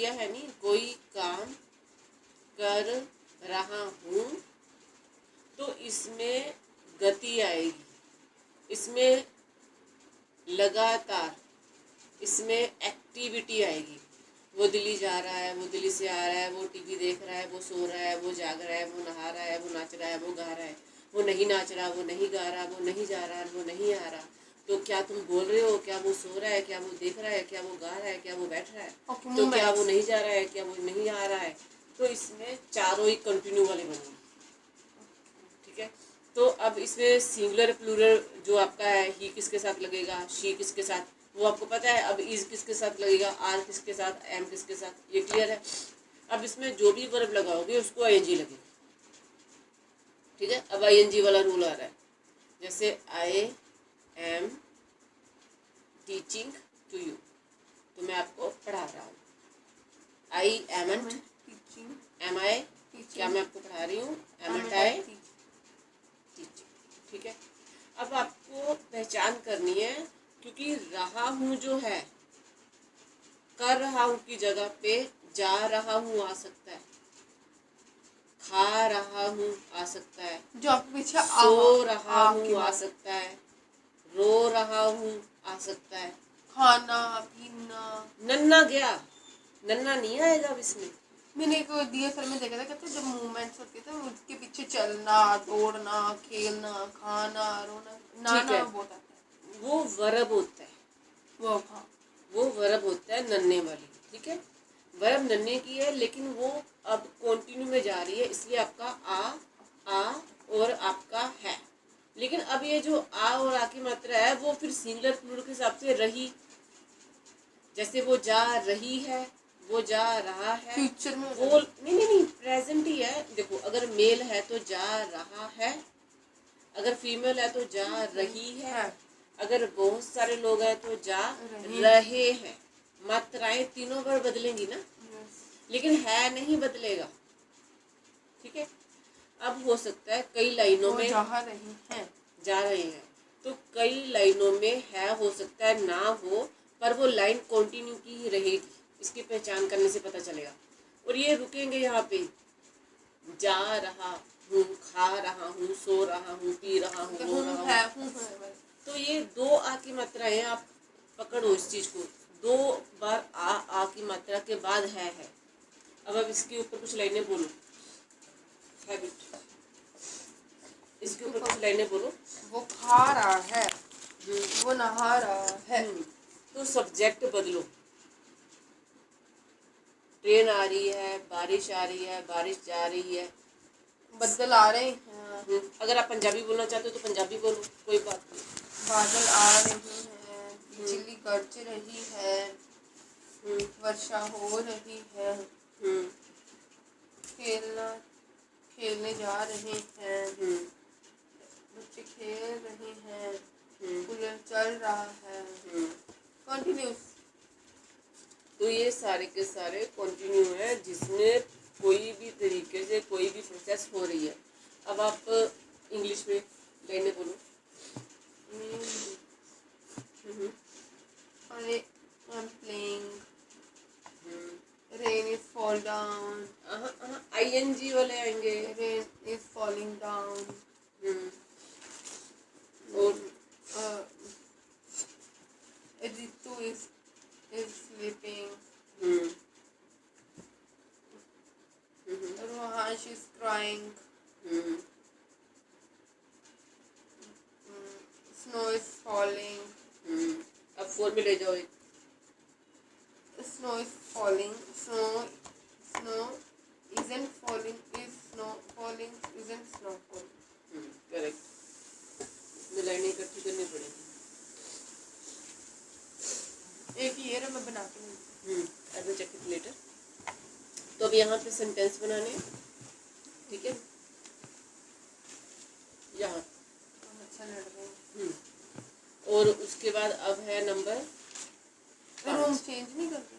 किया है नहीं, कोई काम कर रहा हूँ, तो इसमें गति आएगी, इसमें लगातार, इसमें एक्टिविटी आएगी। वो दिल्ली जा रहा है, वो दिल्ली से आ रहा है, वो टीवी देख रहा है, वो सो रहा है, वो जाग रहा है, वो नहा रहा है, वो नाच रहा है, वो गा रहा है, वो नहीं नाच रहा, वो नहीं गा रहा, वो नहीं जा रहा, वो नहीं आ रहा। तो क्या तुम बोल रहे हो, क्या वो सो रहा है, क्या वो देख रहा है, क्या वो गा रहा है, क्या वो बैठ रहा है? तो क्या वो नहीं जा रहा है, क्या वो नहीं आ रहा है? तो इसमें चारों ही कंटिन्यू वाले बनेंगे। ठीक है, तो अब इसमें सिंगुलर प्लूरल जो आपका है, ही किसके साथ लगेगा, शी किसके साथ, वो आपको पता है। अब इज किसके साथ लगेगा, आर किसके साथ, एम किसके साथ, ये क्लियर है। अब इसमें जो भी वर्ब लगाओगे उसको आईएनजी लगेगा। ठीक है, अब आईएनजी वाला रूल आ रहा है, जैसे I am teaching to you, तो मैं आपको पढ़ा रहा हूँ। आई एमंट टीचिंग, एम आई, क्या मैं आपको पढ़ा रही हूँ, एमंट आई टीचिंग। ठीक है, अब आपको पहचान करनी है, क्योंकि रहा हूँ जो है, कर रहा हूँ की जगह पे जा रहा हूँ आ सकता है, खा रहा हूँ आ सकता है, जो आपके पीछे सो रहा हूँ आ सकता है, रो रहा हूँ आ सकता है, खाना पीना। नन्ना गया, नन्ना नहीं आएगा अब इसमें। मैंने एक डीएसएल में देखा था, कहते जब मूवमेंट्स होते थे उसके पीछे चलना, दौड़ना, खेलना, खाना, रोना, नाना बहुत आता है। वो वर्ब होता है, वो वर्ब होता है नन्ने वाली। ठीक है, वर्ब नन्ने की है, लेकिन वो अब कंटिन्यू में जा रही है, इसलिए आपका आ और आपका है। लेकिन अब ये जो आ और आ की मात्रा है वो फिर सिंगुलर प्लूरल के हिसाब से रही, जैसे वो जा रही है, वो जा रहा है, फ्यूचर में वो नहीं प्रेजेंट ही है। देखो, अगर मेल है तो जा रहा है, अगर फीमेल है तो जा रही है, अगर बहुत सारे लोग हैं तो जा रहे हैं। मात्राएं तीनों बार बदलेंगी ना, लेकिन है नहीं बदलेगा। ठीक है, अब हो सकता है कई लाइनों में जा रहे हैं, तो कई लाइनों में है हो सकता है ना हो, पर वो लाइन कंटिन्यू की ही रहेगी। इसकी पहचान करने से पता चलेगा। और ये रुकेंगे यहाँ पे, जा रहा हूँ, खा रहा हूँ, सो रहा हूँ, पी रहा हूँ, रो रहा हूँ। तो ये दो आ की मात्राएं, आप पकड़ो इस चीज को, दो बार आ की मात्रा के बाद है। अब इसके ऊपर कुछ लाइनें बोलो, हैबिट, इसके ऊपर कुछ लाइनें बोलो। वो खा रहा है, वो नहा रहा है। तो सब्जेक्ट बदलो, ट्रेन आ रही है, बारिश आ रही है, बारिश जा रही है, बादल आ रहे हैं। अगर आप पंजाबी बोलना चाहते हो तो पंजाबी बोलो, कोई बात नहीं। बादल आ रहे हैं, बिजली गरज रही है, वर्षा हो रही है, खेलने जा रहे हैं, बच्चे खेल रहे हैं, कूलर चल रहा है। कंटिन्यूस। तो ये सारे के सारे कंटिन्यू है, जिसमें कोई भी तरीके से कोई भी प्रोसेस हो रही है। अब आप इंग्लिश में लाइनें बोलो। I'm playing. Rain is fall down. ING वाले आएंगे। Rain is falling down. और Ritu is sleeping. Rohansh is crying. Snow is falling. अब 4 में ले जाओ एक। Snow is falling. Snow isn't falling. Is snow falling? Isn't snow falling? Correct. इसमें लाइनें इकट्ठी करनी पड़ेगी। एक ही है, मैं बना के I will check it later. तो अब यहाँ पे सेंटेंस बनाने, ठीक है, यहाँ अच्छा लड़ रहे हैं। और उसके बाद अब है नंबर रूम चेंज नहीं कर रहे,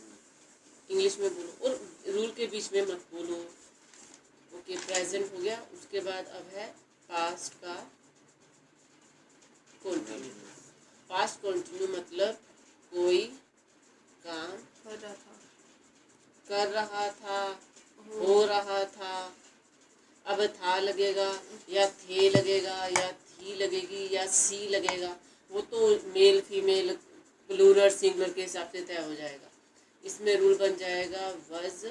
इंग्लिश में बोलो और रूल के बीच में मत बोलो। ओके, प्रेजेंट हो गया। उसके बाद अब है पास्ट का कंटिन्यू। पास्ट कंटिन्यू मतलब कोई काम कर रहा था, हो रहा था। अब था लगेगा या थे लगेगा या थी लगेगी या सी लगेगा, वो तो मेल फीमेल प्लूरल सिंगुलर के हिसाब से तय हो जाएगा। इसमें रूल बन जाएगा वज,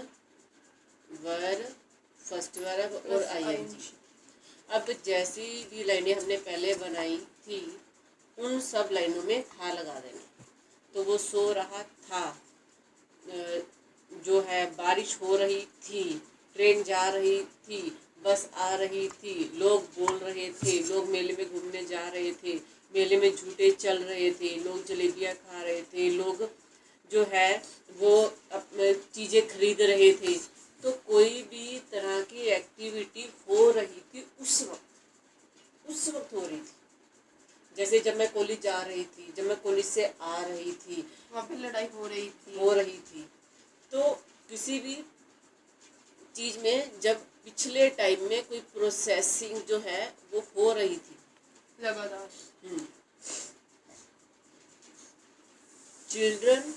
वर, फर्स्ट वर्ब और आईएनजी। अब जैसी भी लाइनें हमने पहले बनाई थी उन सब लाइनों में था लगा देना। तो वो सो रहा था, जो है बारिश हो रही थी, ट्रेन जा रही थी, बस आ रही थी, लोग बोल रहे थे, लोग मेले में घूमने जा रहे थे, मेले में झूठे चल रहे थे, लोग जलेबियाँ खा रहे थे, लोग जो है वो अपने चीज़ें खरीद रहे थे। तो कोई भी तरह की एक्टिविटी हो रही थी उस वक्त हो रही थी। जैसे जब मैं कॉलेज जा रही थी, जब मैं कॉलेज से आ रही थी, वहाँ पे लड़ाई हो रही थी। तो किसी भी चीज में जब पिछले टाइम में कोई प्रोसेसिंग जो है वो हो रही थी लगातार। चिल्ड्रन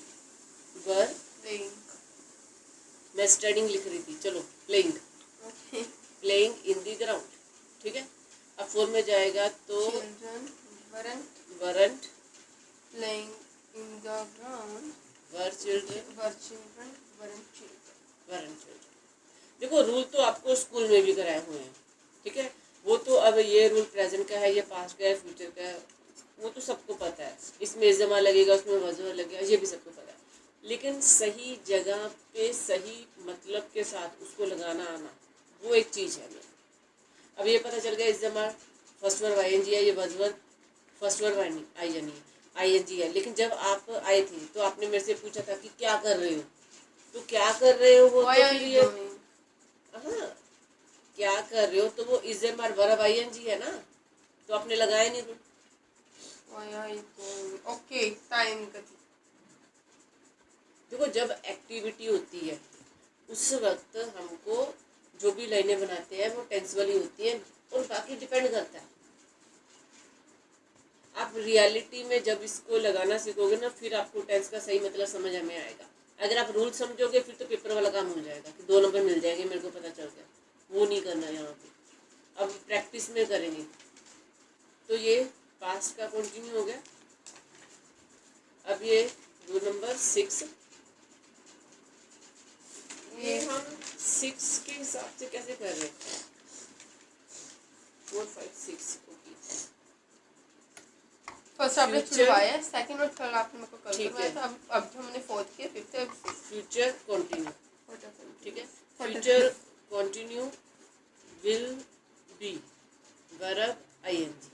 वर प्लेइंग, मैं स्टडिंग लिख रही थी, चलो playing, playing in the ground, ठीक है। अब फॉर्म में जाएगा तो children weren't playing in the ground, were children weren't children. देखो रूल तो आपको स्कूल में भी कराए हुए हैं, ठीक है। वो तो अब ये रूल प्रेजेंट का है, ये पास्ट का है, फ्यूचर का है, वो तो सबको पता है। इसमें जमा लगेगा, उसमें वजह लगेगा, ये भी सबको पता है। लेकिन सही जगह पे सही मतलब के साथ उसको लगाना आना, वो एक चीज़ है। अब ये पता चल गया इस जमा फर्स्ट वर्ब आईएनजी है, ये बजवर्ब फर्स्ट वर्ब आईएनजी है। लेकिन जब आप आए थे तो आपने मेरे से पूछा था कि क्या कर रहे हो, तो क्या कर रहे हो वो तो फिर ये हाँ क्या कर रहे हो, तो वो is am are verb ING है ना, तो आपने लगाया नहीं रूल। ओके, टाइम गति। देखो जब एक्टिविटी होती है उस वक्त हमको जो भी लाइनें बनाते हैं वो टेंस वाली होती है और बाकी डिपेंड करता है। आप रियलिटी में जब इसको लगाना सीखोगे ना फिर आपको टेंस का सही मतलब समझ में आएगा। अगर आप रूल समझोगे फिर तो पेपर वाला काम हो जाएगा कि 2 नंबर मिल जाएंगे, मेरे को पता चल गया, वो नहीं करना यहाँ पे। अब प्रैक्टिस में करेंगे। तो ये पास्ट का कंटिन्यू हो गया। अब ये रूल नंबर 6, ये हम 6 के हिसाब से कैसे कर रहे हैं, 4 5 6 ओके। फर्स्ट आपने छुड़वाया, सेकंड और थर्ड आपने मेरे को कल करवाया था, अब हमने फोर्थ किया, फिफ्थ और सिक्स्थ। फ्यूचर कंटिन्यू, ठीक है। Future continue will be verb ING,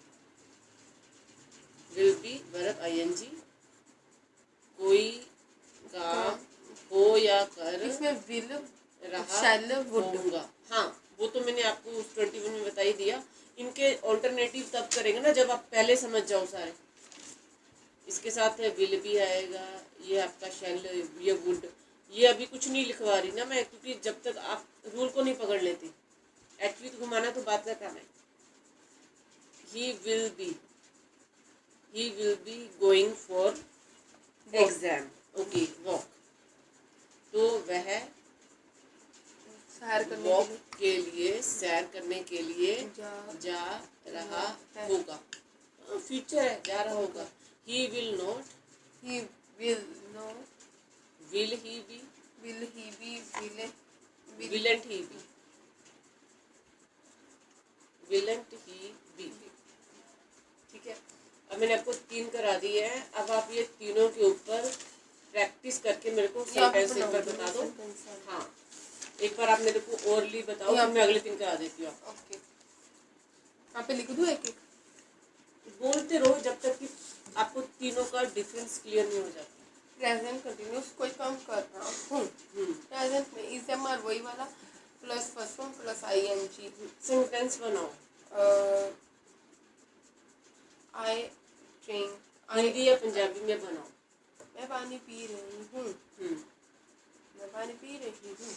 will be verb ING. कोई काम हो या कर, इसमें विल रहा, शैल, वुड होगा। हाँ वो तो मैंने आपको उस 21 में बता ही दिया। इनके ऑल्टरनेटिव तब करेंगे ना जब आप पहले समझ जाओ सारे। इसके साथ विल भी आएगा, ये आपका शैल, ये वुड, ये अभी कुछ नहीं लिखवा रही ना मैं, क्योंकि जब तक आप रूल को नहीं पकड़ लेती। एक्चुअली तो घुमाना तो बात का काम है। He will be going for exam, okay walk, तो वह वॉक के लिए सैर करने के लिए जा रहा होगा। फ्यूचर है, जा रहा होगा। He will not, will he be, won't he be, won't he be, ठीक है। अब मैंने आपको 3 करा दिए हैं। अब आप ये तीनों के ऊपर प्रैक्टिस करके मेरे को सेंटेंस एक बार बता दो। हाँ एक बार आप मेरे को ओरली बताओ, फिर मैं अगले 3 करा देती हूँ। ओके, यहाँ पे लिख दूँ एक एक? बोलते रहो जब तक कि आपको तीनों का डिफरेंस क्लियर नहीं हो जाता। प्रेजेंट कंटिन्यूस कोई काम कर रहा हूँ, प्रेजेंट में इज एम आर वही वाला plus first form plus ING. Sentence बनाओ। आई ड्रिंक, हिंदी या पंजाबी में बनाओ। मैं पानी पी रही हूँ, मैं पानी पी रही हूँ,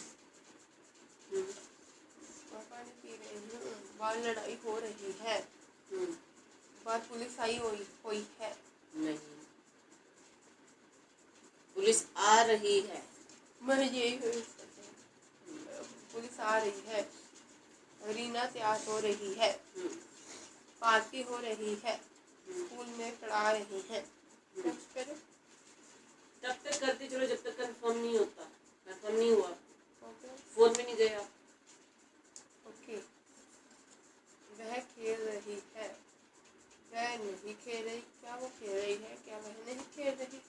मैं पानी पी रही हूँ। बाहर लड़ाई हो रही है, बाहर पुलिस आई हुई है। नहीं, पुलिस आ रही है। मैं यही रही है, पार्टी हो रही है, स्कूल में पढ़ा रही है। नेक्स्ट करो। तब तक करते चलो जब तक कंफर्म नहीं होता। कंफर्म नहीं हुआ, ओके फोन में नहीं गया। ओके। वह खेल रही है, वह नहीं खेल रही। क्या वो खेल रही है, क्या वह नहीं खेल रही?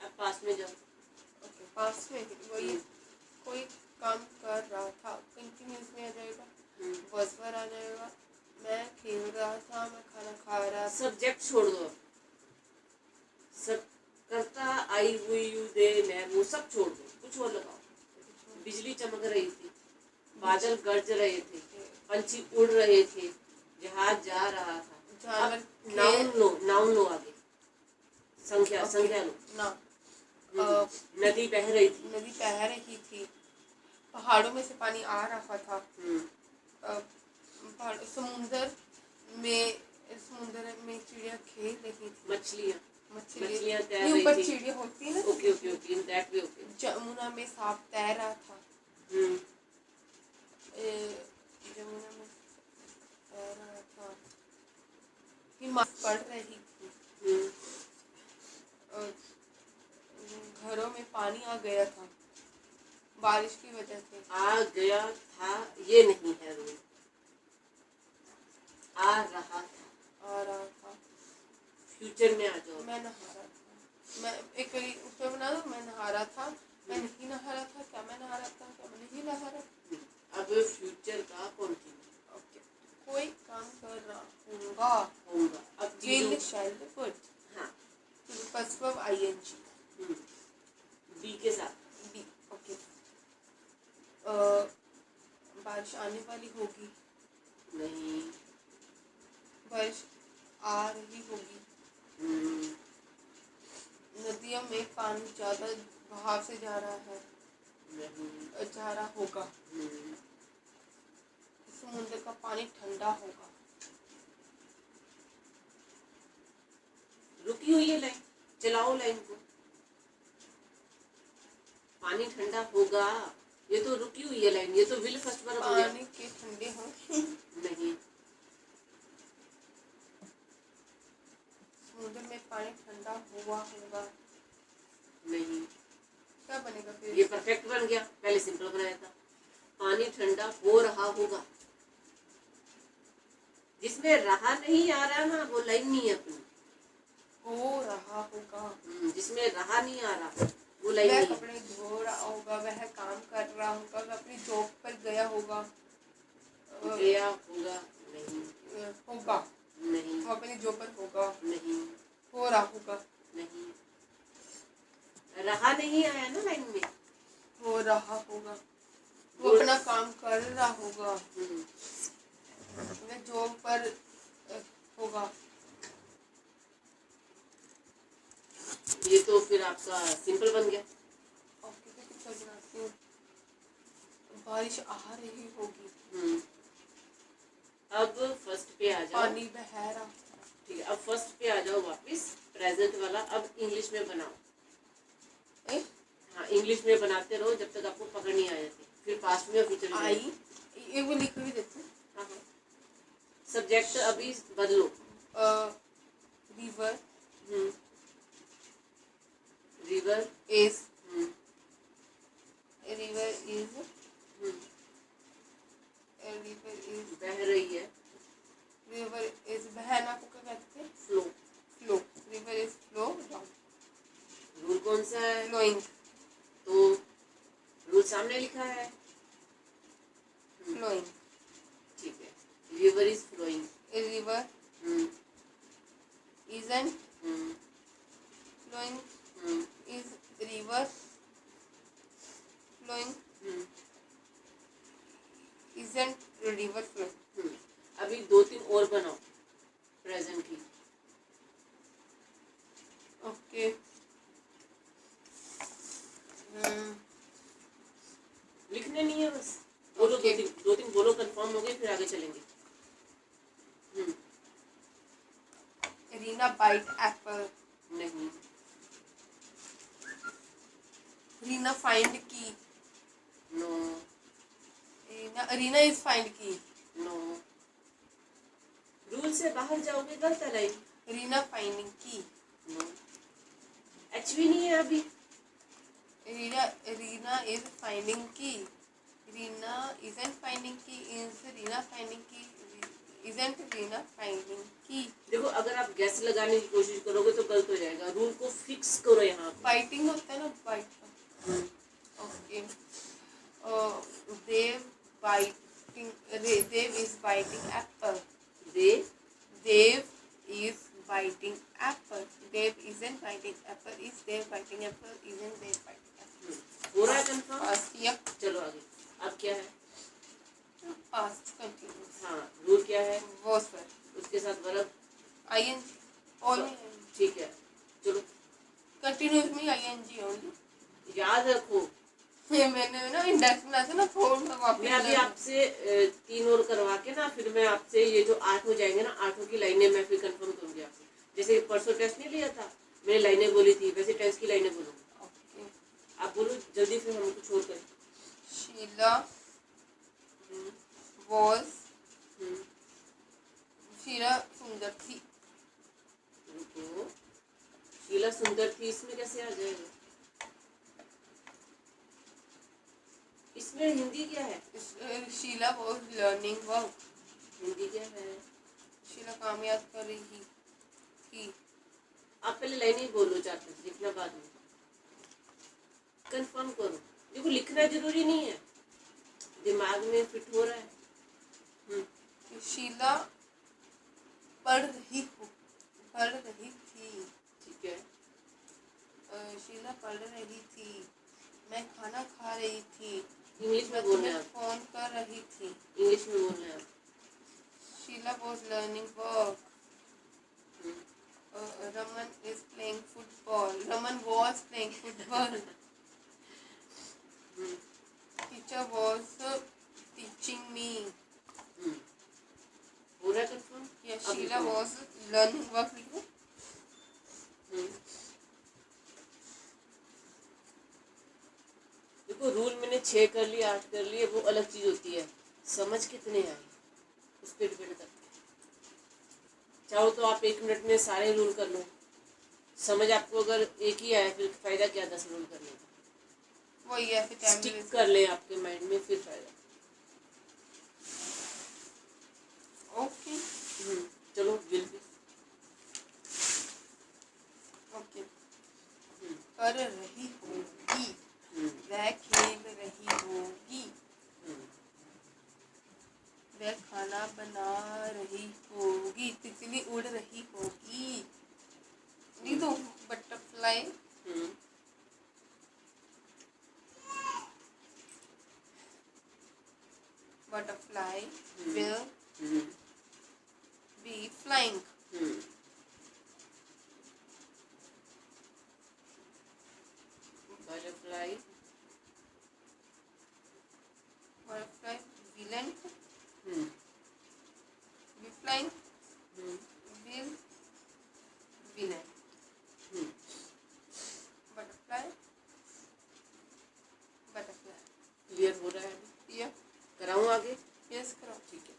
अब पास में जाओ। ओके, पास में ही वही कोई काम कर रहा था, कंटिन्यूस में आ जाएगा, वर्ब पर आ जाएगा। मैं खेल रहा था, मैं खाना खा रहा था। सब्जेक्ट छोड़ दो, सब करता, आई हुई, यू, दे, मैं, वो सब छोड़ दो, कुछ और लगाओ। बिजली चमक रही थी, बादल गरज रहे थे, पंछी उड़ रहे थे, जहाज जा रहा था। जानवर नाउन लो आगे, संख्या संख्या लो ना। नदी बह रही थी, नदी बह रही थी, पहाड़ों में से पानी आ रहा था, समुंदर में चिड़िया खेल रही थी, मछलियाँ तैर नहीं, रही ऊपर थी। चिड़िया होती है ना। Okay okay okay, in that way okay. Jamuna में सांप तैर रहा था, जमुना में तैर रहा था, हिमालय पड़ रही थी, घरों में पानी आ गया था बारिश की वजह से। आ गया था ये नहीं है रूल, आ रहा था। फ्यूचर में आ जाओ। मैं नहा रहा था, मैं एक उसमें बना दो, मैं नहा रहा था, मैं नहीं नहा रहा था, क्या मैं नहा रहा था, क्या मैं नहीं नहा रहा था। अब फ्यूचर का कॉन्टिन्यू। ओके, कोई काम कर रहा होगा। अब विल शैल पुट, हाँ, फर्स्ट वर्ब आईएनजी, बी के साथ। बी। ओके, बारिश आने वाली होगी, नहीं, बारिश आ रही होगी, नदियों में पानी ज्यादा बहाव से जा रहा है, नहीं, जा रहा होगा, समुद्र का पानी ठंडा होगा। रुकी हुई है लाइन, चलाओ लाइन को। पानी ठंडा होगा, ये तो रुकी हुई है लाइन, ये तो विल फर्स्ट वर्ब हो गया। पानी के ठंडे हो नहीं, समुद्र में पानी ठंडा हुआ होगा, नहीं, क्या बनेगा फिर? ये परफेक्ट बन गया, पहले सिंपल बनाया था। पानी ठंडा हो रहा होगा, जिसमें रहा नहीं आ रहा ना, वो लाइन नहीं है अपनी। हो रहा होगा, जिसमें रहा नहीं आ रहा, वो लाइन वह नहीं है। कपड़े धो रहा होगा, वह काम कर रहा होगा, वह अपनी जॉब पर गया होगा, गया होगा, नहीं, होगा, नहीं, वो अपनी जॉब पर होगा, नहीं, हो रहा होगा, नहीं, रहा नहीं आया ना लाइन में। हो रहा होगा, वो अपना काम कर रहा होगा, वह जॉब पर होगा। ये तो फिर आपका सिंपल बन गया। ओके, तो कुछ और बनाती हूँ। बारिश आ रही होगी, अब फर्स्ट पे आ जाओ। पानी बह रहा। ठीक है, अब फर्स्ट पे आ जाओ वापस, प्रेजेंट वाला। अब इंग्लिश में बनाओ। हाँ, इंग्लिश में बनाते रहो जब तक आपको पकड़ नहीं आ जाती, फिर पास्ट में और फ्यूचर में। आई, ये वो लिख भी देते हैं। हाँ, सब्जेक्ट अभी बदलो। River, river is, river is, river is, बह रही है। रिवर इज, बहना को क्या कहते हैं? Flow. Flow, river is flow down. Rule कौन सा है? फ्लोइंग, तो रूल सामने लिखा है, फ्लोइंग। ठीक है, river is flowing. River isn't flowing, is river flowing, isn't river flowing. अभी 2-3 और बनाओ प्रेजेंट की। ओके, लिखने नहीं है बस, बोलो। Okay. 2-3 बोलो, कंफर्म हो गए, फिर आगे चलेंगे। रीना बाइट एप्पल, नहीं, रीना फाइंड की, नो, रीना इज फाइंड की, नो, से बाहर जाओगे गलत है लाइन। रीना फाइंडिंग की। एच भी नहीं है अभी। रीना इज फाइंडिंग की। रीना इजंट फाइंडिंग की। इज रीना फाइंडिंग की। इजंट रीना फाइंडिंग की। देखो अगर आप गैस लगाने की कोशिश करोगे तो गलत हो जाएगा। रूल को फिक्स करो यहाँ पे। बाइटिंग होता है ना, bite. Okay. Dev biting. Dev is biting apple. Dev is biting apple. Dave isn't biting apple. Is Dave biting apple? Isn't Dave biting apple? हो रहा है कंफर्म? Past, yeah. चलो आगे। अब क्या है? Past continuous. हाँ, रूल क्या है? Was पर। उसके साथ वर्ब ing only। ठीक है, चलो। Continuous में ing only। याद रखो। मैंने ना इंडेक्स में ऐसे ना थोड़ा वापस मैं अभी आपसे 3 और करवा के ना फिर मैं आपसे ये जो 8 हो जाएंगे ना, 8 की लाइनें मैं फिर कंफर्म करूंगी आपसे। जैसे परसों टेस्ट नहीं लिया था, मैंने लाइनें बोली थी, वैसे टेस्ट की लाइनें बोलूंगी। ओके। आप बोलो जल्दी, फिर हम कुछ और करें। शीला was शीला सुंदर थी। रुको, शीला सुंदर थी, इसमें कैसे आ जाएगा? इसमें हिंदी क्या है? Sheila was learning work। Hindi क्या है? शीला कामयाब कर रही थी। आप पहले लाइन ही बोलो, 4-5 लिखना बाद में। कंफर्म करो। देखो लिखना जरूरी नहीं है, दिमाग में फिट हो रहा है। शीला पढ़ रही थी। ठीक है। शीला पढ़ रही थी। मैं खाना खा रही थी। इंग्लिश में बोलना है। फोन कर रही थी। इंग्लिश में बोलना है। Sheila was learning work। Raman is playing football। Raman was playing football। Teacher was teaching me। हो रहा है कंफर्म? या शीला was learning work लिखो। देखो रूल मैंने 6 कर लिए, 8 कर लिए, वो अलग चीज होती है। समझ कितने आई उस पर डिपेंड करता है। चाहो तो आप 1 मिनट में सारे रूल कर लो। समझ आपको अगर एक ही आया फिर फायदा क्या 10 रूल करने का। वही है, फिर टाइम स्टिक कर ले आपके माइंड में, फिर फायदा। ओके। चलो विल भी। ओके। कर रही होगी। वह खेल रही होगी। वह खाना बना रही होगी। तितली उड़ रही होगी। नहीं तो butterfly will be flying। Butterfly villain be flying will villain। Butterfly clear हो रहा है? ये कराऊं आगे? यस करो। ठीक है।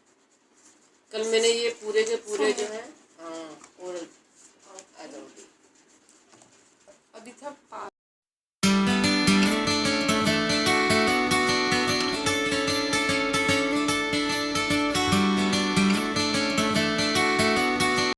कल मैंने ये